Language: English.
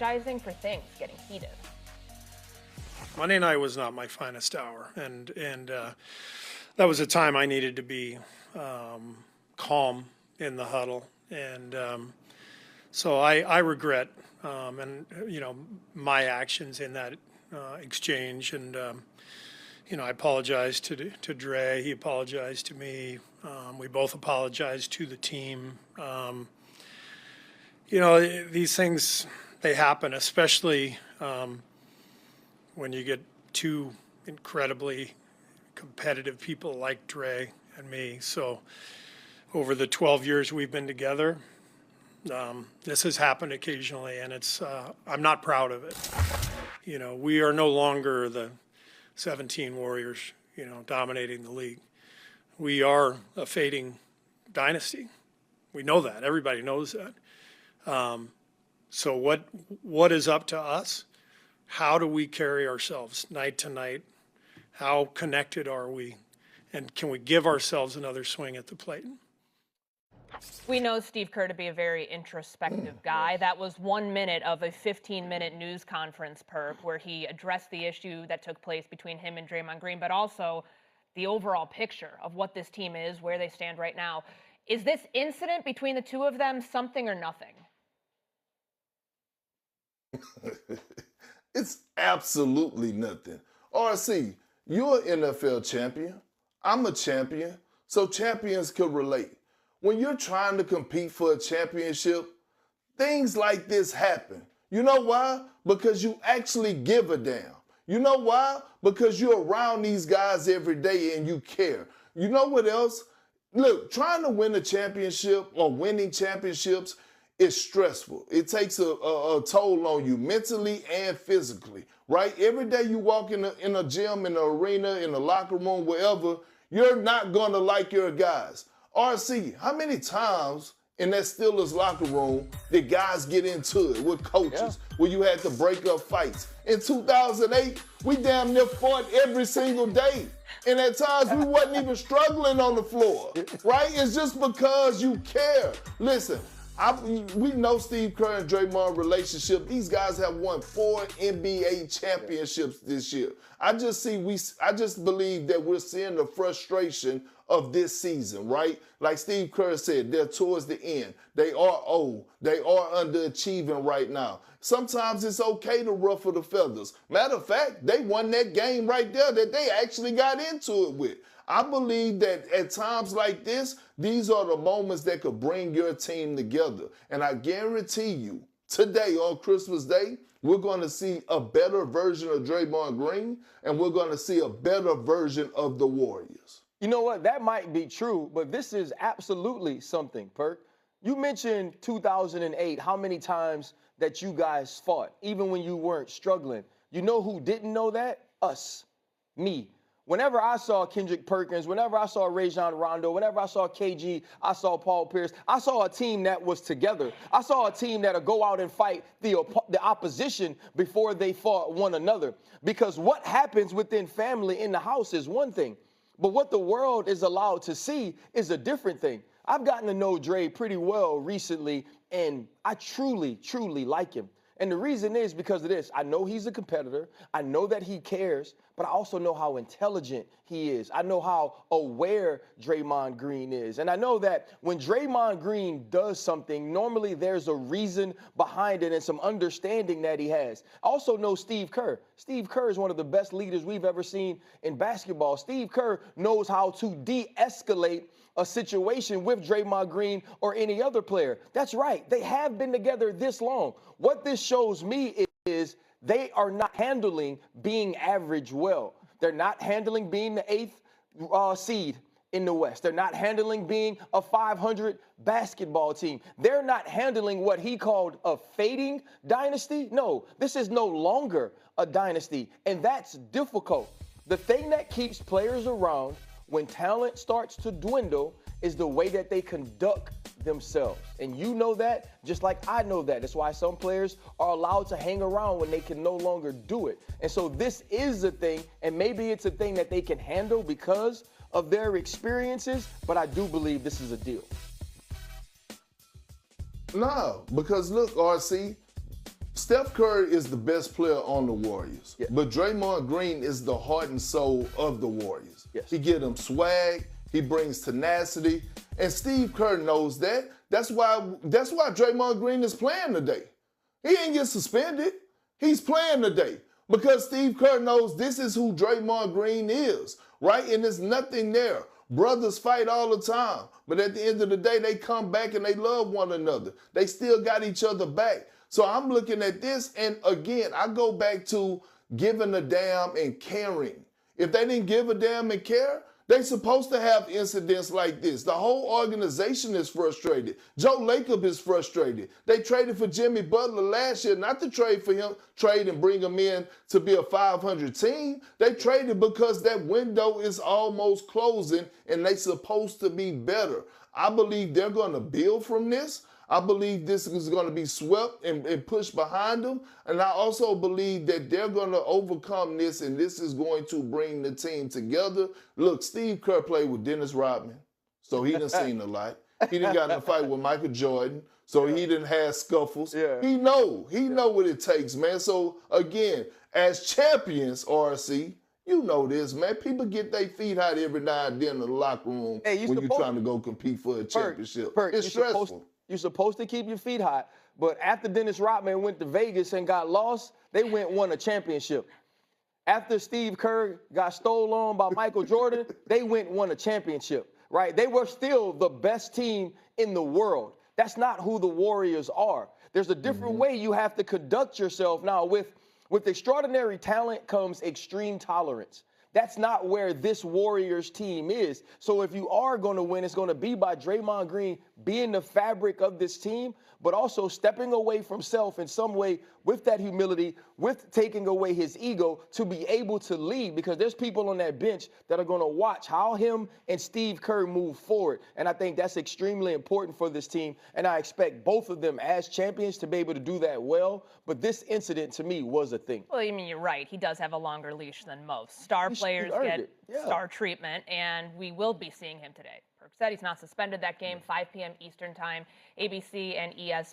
apologizing for things getting heated. Monday night was not my finest hour, and that was a time I needed to be calm in the huddle, and so I regret my actions in that exchange, and I apologized to Dre. He apologized to me. We both apologized to the team. These things, they happen, especially when you get two incredibly competitive people like Dre and me. So over the 12 years we've been together, this has happened occasionally, and it's I'm not proud of it. We are no longer the 17 Warriors, dominating the league. We are a fading dynasty. We know that. Everybody knows that. So what is up to us? How do we carry ourselves night to night? How connected are we? And can we give ourselves another swing at the plate? We know Steve Kerr to be a very introspective guy. That was 1 minute of a 15-minute news conference, Perk, where he addressed the issue that took place between him and Draymond Green, but also the overall picture of what this team is, where they stand right now. Is this incident between the two of them something or nothing? It's absolutely nothing. RC, you're an NFL champion. I'm a champion, so champions could relate. When you're trying to compete for a championship, things like this happen. You know why? Because you actually give a damn. You know why? Because you're around these guys every day and you care. You know what else? Look, trying to win a championship or winning championships is stressful. It takes a toll on you mentally and physically, right? Every day you walk in a gym, in the arena, in the locker room, wherever, you're not going to like your guys. RC, how many times in that Steelers locker room did guys get into it with coaches where you had to break up fights? In 2008, we damn near fought every single day. And at times we wasn't even struggling on the floor, right? It's just because you care. Listen, we know Steve Kerr and Draymond relationship. These guys have won 4 NBA championships this year. I just believe that we're seeing the frustration of this season, right? Like Steve Kerr said, they're towards the end. They are old. They are underachieving right now. Sometimes it's okay to ruffle the feathers. Matter of fact, they won that game right there that they actually got into it with. I believe that at times like this, these are the moments that could bring your team together. And I guarantee you, today on Christmas Day, we're going to see a better version of Draymond Green, and we're going to see a better version of the Warriors. You know what? That might be true, but this is absolutely something, Perk. You mentioned 2008, how many times that you guys fought, even when you weren't struggling. You know who didn't know that? Us. Me. Whenever I saw Kendrick Perkins, whenever I saw Rajon Rondo, whenever I saw KG, I saw Paul Pierce, I saw a team that was together. I saw a team that'll go out and fight the opposition before they fought one another. Because what happens within family in the house is one thing, but what the world is allowed to see is a different thing. I've gotten to know Dre pretty well recently, and I truly, truly like him. And the reason is because of this. I know he's a competitor. I know that he cares, but I also know how intelligent he is. I know how aware Draymond Green is. And I know that when Draymond Green does something, normally there's a reason behind it and some understanding that he has. I also know Steve Kerr. Steve Kerr is one of the best leaders we've ever seen in basketball. Steve Kerr knows how to de-escalate a situation with Draymond Green or any other player. That's right. They have been together this long. What this shows me is they are not handling being average well. They're not handling being the 8th seed in the West. They're not handling being a 500 basketball team. They're not handling what he called a fading dynasty. No, this is no longer a dynasty, and that's difficult. The thing that keeps players around when talent starts to dwindle is the way that they conduct themselves. And you know that just like I know that. That's why some players are allowed to hang around when they can no longer do it. And so this is a thing, and maybe it's a thing that they can handle because of their experiences, but I do believe this is a deal. No, because look, RC, Steph Curry is the best player on the Warriors, Yeah. but Draymond Green is the heart and soul of the Warriors. Yes. He gives them swag, he brings tenacity, and Steve Kerr knows that. That's why Draymond Green is playing today. He ain't get suspended. He's playing today because Steve Kerr knows this is who Draymond Green is, right? And there's nothing there. Brothers fight all the time, but at the end of the day, they come back and they love one another. They still got each other back. So I'm looking at this, and again, I go back to giving a damn and caring. If they didn't give a damn and care, they supposed to have incidents like this. The whole organization is frustrated. Joe Lacob is frustrated. They traded for Jimmy Butler last year, not to trade for him, trade and bring him in to be a 500 team. They traded because that window is almost closing, and they supposed to be better. I believe they're going to build from this. I believe this is going to be swept and pushed behind them. And I also believe that they're going to overcome this, and this is going to bring the team together. Look, Steve Kerr played with Dennis Rodman, so he done seen a lot. He done got in a fight with Michael Jordan, so he done had scuffles. Yeah. He know what it takes, man. So, again, as champions, RC, you know this, man. People get their feet hot every now and then in the locker room when you're trying to go compete for a championship. It's stressful. You're supposed to keep your feet hot, but after Dennis Rodman went to Vegas and got lost, they won a championship. After Steve Kerr got stolen by Michael Jordan, they won a championship, right? They were still the best team in the world. That's not who the Warriors are. There's a different way you have to conduct yourself. Now, with extraordinary talent comes extreme tolerance. That's not where this Warriors team is. So if you are going to win, it's going to be by Draymond Green being the fabric of this team, but also stepping away from self in some way with that humility, with taking away his ego to be able to lead, because there's people on that bench that are going to watch how him and Steve Kerr move forward. And I think that's extremely important for this team. And I expect both of them as champions to be able to do that well. But this incident to me was a thing. Well, I mean, you're right. He does have a longer leash than most. Star players get star treatment, and we will be seeing him today. Perk said he's not suspended that game, 5 p.m. Eastern time, ABC and ESPN.